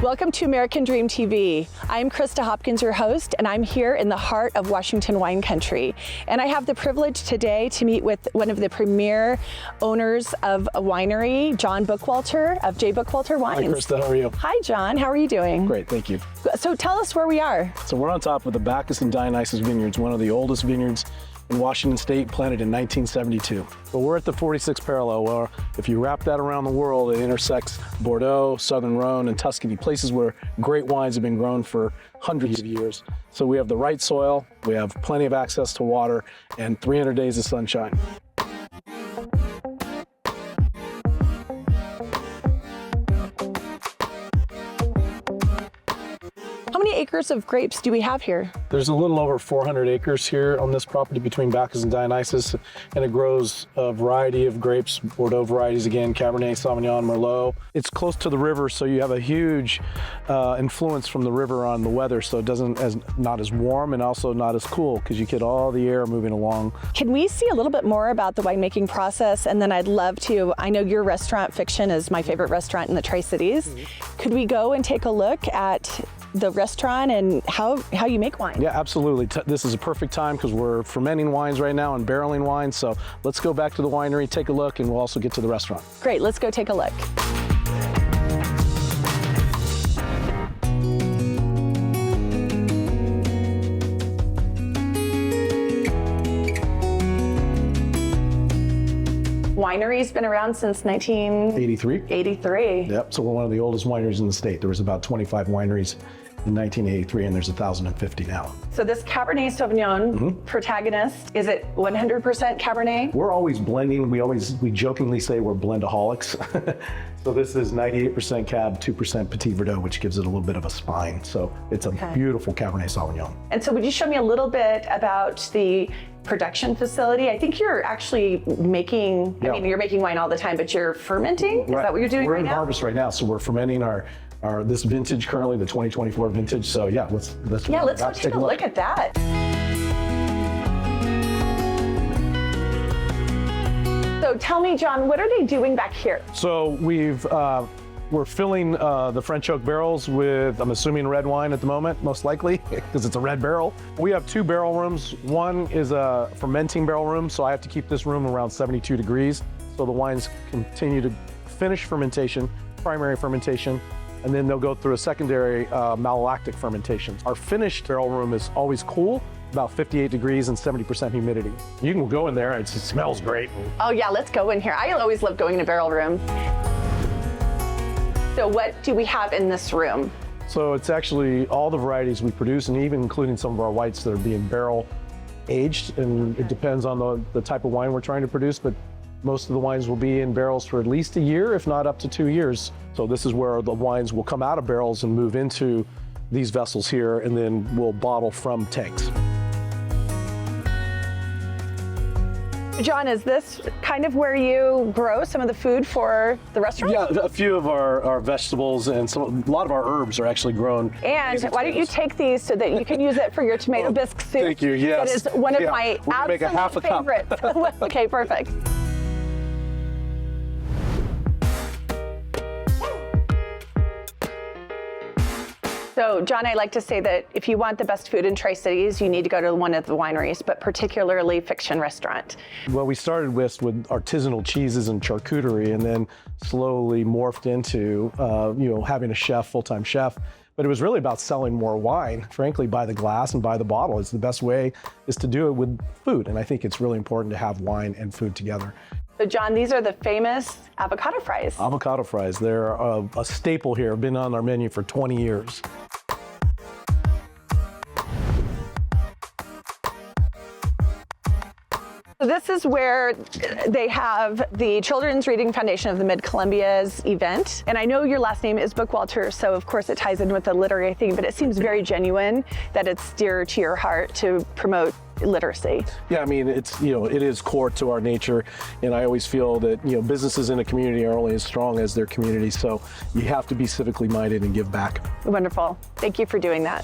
Welcome to American Dream TV. I'm Krista Hopkins, your host, and I'm here in the heart of Washington wine country. And I have the privilege today to meet with one of the premier owners of a winery, John Bookwalter of J. Bookwalter Wines. Hi, Krista. How are you? Hi, John. How are you doing? Great, thank you. So tell us where we are. So we're on top of the Bacchus and Dionysus vineyards, one of the oldest vineyards in Washington State, planted in 1972. But we're at the 46th parallel, where if you wrap that around the world, it intersects Bordeaux, Southern Rhone, and Tuscany, places where great wines have been grown for hundreds of years. So we have the right soil, we have plenty of access to water, and 300 days of sunshine. How many acres of grapes do we have here? There's a little over 400 acres here on this property between Bacchus and Dionysus, and it grows a variety of grapes, Bordeaux varieties again, Cabernet Sauvignon, Merlot. It's close to the river, so you have a huge influence from the river on the weather, so it not as warm and also not as cool, because you get all the air moving along. Can we see a little bit more about the winemaking process? And then I'd love to, I know your restaurant, Fiction, is my favorite restaurant in the Tri-Cities. Could we go and take a look at the restaurant and how you make wine? Yeah, absolutely. This is a perfect time because we're fermenting wines right now and barreling wines. So let's go back to the winery, take a look, and we'll also get to the restaurant. Great, let's go take a look. Winery's been around since 1983. 83. Yep, so we're one of the oldest wineries in the state. There was about 25 wineries in 1983, and there's 1,050 now. So this Cabernet Sauvignon protagonist, is it 100% Cabernet? We're always blending. We jokingly say we're blendaholics. So this is 98% Cab, 2% Petit Verdot, which gives it a little bit of a spine. So it's a beautiful Cabernet Sauvignon. And so would you show me a little bit about the production facility? I think you're actually making, I mean, you're making wine all the time, but you're fermenting? Is that what you're doing right now? We're in harvest right now, so we're fermenting our this vintage currently, the 2024 vintage. So yeah, let's go take a look at that. So tell me, John, what are they doing back here? So we're filling the French oak barrels with, I'm assuming, red wine at the moment, most likely, because it's a red barrel. We have two barrel rooms. One is a fermenting barrel room, so I have to keep this room around 72 degrees, so the wines continue to finish fermentation, primary fermentation, and then they'll go through a secondary malolactic fermentation. Our finished barrel room is always cool, about 58 degrees and 70% humidity. You can go in there, it smells great. Oh yeah, let's go in here. I always love going in a barrel room. So what do we have in this room? So it's actually all the varieties we produce, and even including some of our whites that are being barrel aged, and it depends on the type of wine we're trying to produce, but most of the wines will be in barrels for at least a year, if not up to 2 years. So this is where the wines will come out of barrels and move into these vessels here, and then we'll bottle from tanks. John, is this kind of where you grow some of the food for the restaurant? Yeah, a few of our vegetables and a lot of our herbs are actually grown. And why don't you take these so that you can use it for your tomato bisque soup? Thank you, yes. That is one of my absolute make a half a favorites. cup. Okay, perfect. So, John, I like to say that if you want the best food in Tri-Cities, you need to go to one of the wineries, but particularly Fiction Restaurant. Well, we started with artisanal cheeses and charcuterie, and then slowly morphed into having a chef, full-time chef. But it was really about selling more wine, frankly, by the glass and by the bottle. It's the best way is to do it with food, and I think it's really important to have wine and food together. So, John, these are the famous avocado fries. Avocado fries, they're a staple here, been on our menu for 20 years. So this is where they have the Children's Reading Foundation of the Mid-Columbia's event. And I know your last name is Bookwalter, so of course it ties in with the literary thing, but it seems very genuine that it's dear to your heart to promote literacy. Yeah, I mean, it is core to our nature, and I always feel that, businesses in a community are only as strong as their community, so you have to be civically minded and give back. Wonderful. Thank you for doing that.